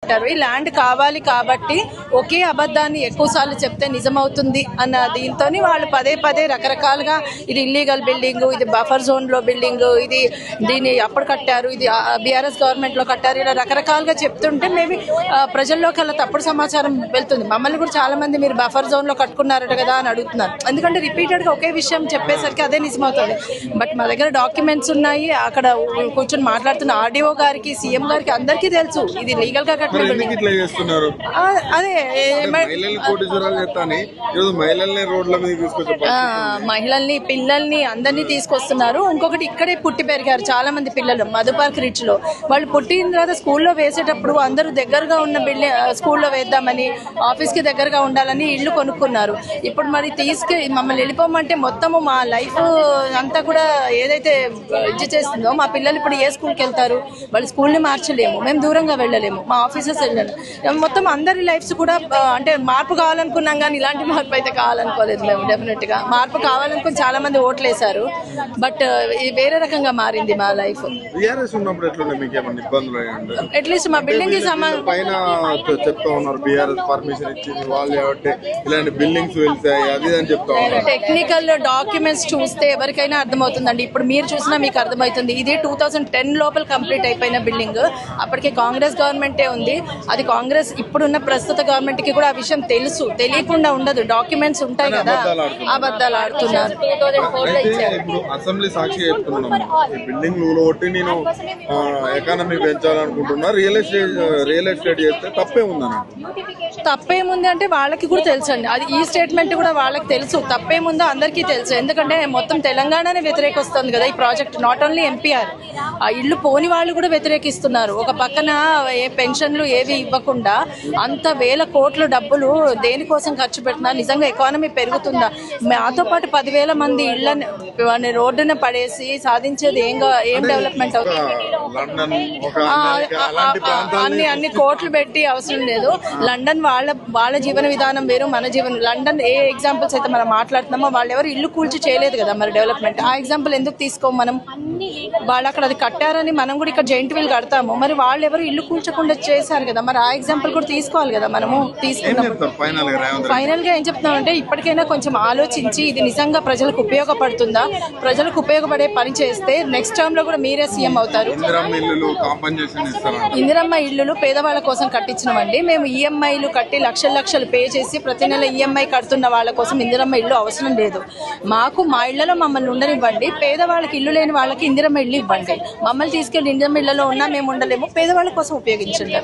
కట్టారు. ఈ ల్యాండ్ కావాలి కాబట్టి ఒకే అబద్ధాన్ని ఎక్కువసార్లు చెప్తే నిజమవుతుంది అన్న దీంతో వాళ్ళు పదే పదే రకరకాలుగా ఇది ఇల్లీగల్ బిల్డింగ్, ఇది బఫర్ జోన్లో బిల్డింగ్, ఇది దీన్ని అప్పుడు కట్టారు, ఇది బీఆర్ఎస్ గవర్నమెంట్లో కట్టారు, ఇలా రకరకాలుగా చెప్తుంటే మేబీ ప్రజల్లోకి అలా తప్పుడు సమాచారం వెళ్తుంది. మమ్మల్ని కూడా చాలా మంది మీరు బఫర్ జోన్లో కట్టుకున్నారట కదా అని అడుగుతున్నారు. ఎందుకంటే రిపీటెడ్గా ఒకే విషయం చెప్పేసరికి అదే నిజమవుతుంది. బట్ మా దగ్గర డాక్యుమెంట్స్ ఉన్నాయి. అక్కడ కూర్చొని మాట్లాడుతున్న ఆర్డీఓ గారికి, సీఎం గారికి అందరికీ తెలుసు ఇది లీగల్ గా కట్టిన బిల్డింగ్. అదే మహిళల్ని, పిల్లల్ని అందరినీ తీసుకొస్తున్నారు. ఇంకొకటి ఇక్కడే పుట్టి పెరిగారు చాలా మంది పిల్లలు మధుపార్క్ రిచ్ లో. వాళ్ళు పుట్టిన తర్వాత స్కూల్లో వేసేటప్పుడు అందరూ దగ్గరగా ఉన్న బిల్డింగ్ స్కూల్లో వేద్దామని, ఆఫీస్ కి దగ్గరగా ఉండాలని ఇల్లు కొనుక్కున్నారు. ఇప్పుడు మరి మమ్మల్ని వెళ్ళిపోమంటే మొత్తము మా లైఫ్ అంతా కూడా ఏదైతే ఇది చేస్తుందో, మా పిల్లలు ఇప్పుడు ఏ స్కూల్కి వెళ్తారు? వాళ్ళు స్కూల్ని మార్చలేము, మేము దూరంగా వెళ్ళలేము, మా ఆఫీసెస్ వెళ్ళలేము. మొత్తం అందరి లైఫ్స్ కూడా అంటే మార్పు కావాలనుకున్నాం కానీ ఇలాంటి మార్పు అయితే కావాలనుకోలేదు మేము. డెఫినెట్ గా మార్పు కావాలనుకుని చాలా మంది ఓట్లు వేశారు. బట్ వేరే రకంగా మారింది మా లైఫ్. అట్లీస్ట్ మా బిల్డింగ్ కి టెక్నికల్ డాక్యుమెంట్స్ చూస్తే ఎవరికైనా అర్థమవుతుందండి. ఇప్పుడు మీరు చూసినా మీకు అర్థమవుతుంది. ఇది 2010 లోపల కంప్లీట్ అయిపోయిన బిల్డింగ్. అప్పటికే కాంగ్రెస్ గవర్నమెంటే ఉంది. అది కాంగ్రెస్ ఇప్పుడున్న ప్రస్తుత గవర్నమెంట్ కి కూడా ఆ విషయం తెలుసు. తెలియకుండా ఉండదు, డాక్యుమెంట్స్ ఉంటాయి కదా. అబద్ధాలు ఆడుతున్నారు. అసెంబ్లీ సాక్షి బిల్డింగ్ నేను ఎకానమీ పెంచాలనుకుంటున్నా, రియల్ ఎస్టేట్ చేస్తే తప్పేముంది అంటే వాళ్ళకి కూడా తెలుసు అండి. అది ఈ స్టేట్మెంట్ కూడా వాళ్ళకి తెలుసు. తప్పేముందో అందరికీ తెలుసు. ఎందుకంటే మొత్తం తెలంగాణనే వ్యతిరేకిస్తుంది కదా ఈ ప్రాజెక్ట్. నాట్ ఓన్లీ ఎంపీఆర్, ఆ ఇల్లు పోని వాళ్ళు కూడా వ్యతిరేకిస్తున్నారు. ఒక పక్కన ఏ పెన్షన్లు ఏవి ఇవ్వకుండా అంత వేల కోట్ల డబ్బులు దేనికోసం ఖర్చు పెడుతున్నారు? నిజంగా ఎకానమీ పెరుగుతుందా? మాతో పాటు 10,000 మంది ఇళ్ళని రోడ్డున పడేసి సాధించేది ఏం డెవలప్మెంట్ అవుతుంది? అన్ని కోట్లు పెట్టి అవసరం లేదు. లండన్ వాళ్ళ జీవన విధానం వేరు, మన లండన్ ఏ ఎగ్జాంపుల్స్ అయితే మనం మాట్లాడుతున్నామో వాళ్ళు ఎవరు ఇల్లు కూల్చి చేయలేదు కదా మరి డెవలప్మెంట్. ఆ ఎగ్జాంపుల్ ఎందుకు తీసుకోం మనం? వాళ్ళు అక్కడ అది కట్టారని మనం కూడా ఇక్కడ జెయింట్ వీల్ కడతాము. మరి వాళ్ళు ఎవరు ఇల్లు కూల్చకుండా చేశారు కదా, మరి ఆ ఎగ్జాంపుల్ కూడా తీసుకోవాలి కదా మనము. తీసుకున్నాం. ఫైనల్ గా ఏం చెప్తున్నామంటే ఇప్పటికైనా కొంచెం ఆలోచించి ఇది నిజంగా ప్రజలకు ఉపయోగపడుతుందా, ప్రజలకు ఉపయోగపడే పని చేస్తే నెక్స్ట్ టర్మ్ లో కూడా మీరే సీఎం అవుతారు. ఇందిరమ్మ ఇల్లులు పేదవాళ్ళ కోసం కట్టించినవండి మేము. ఈఎంఐలు కట్టి లక్షలు పే చేసి ప్రతి నెల ఈఎంఐ కడుతున్న వాళ్ళ కోసం ఇందిరమ్మ ఇల్లు అవసరం లేదు. మాకు మా ఇళ్లలో మమ్మల్ని ఉండనివ్వండి. పేదవాళ్ళకి ఇల్లు లేని వాళ్ళకి ఇందిరమ్మ ఇల్లు ఇవ్వండి. మమ్మల్ని తీసుకెళ్లి ఇందిరమ్మ ఇళ్లలో ఉన్నా మేము ఉండలేము. పేదవాళ్ళ కోసం ఉపయోగించండి.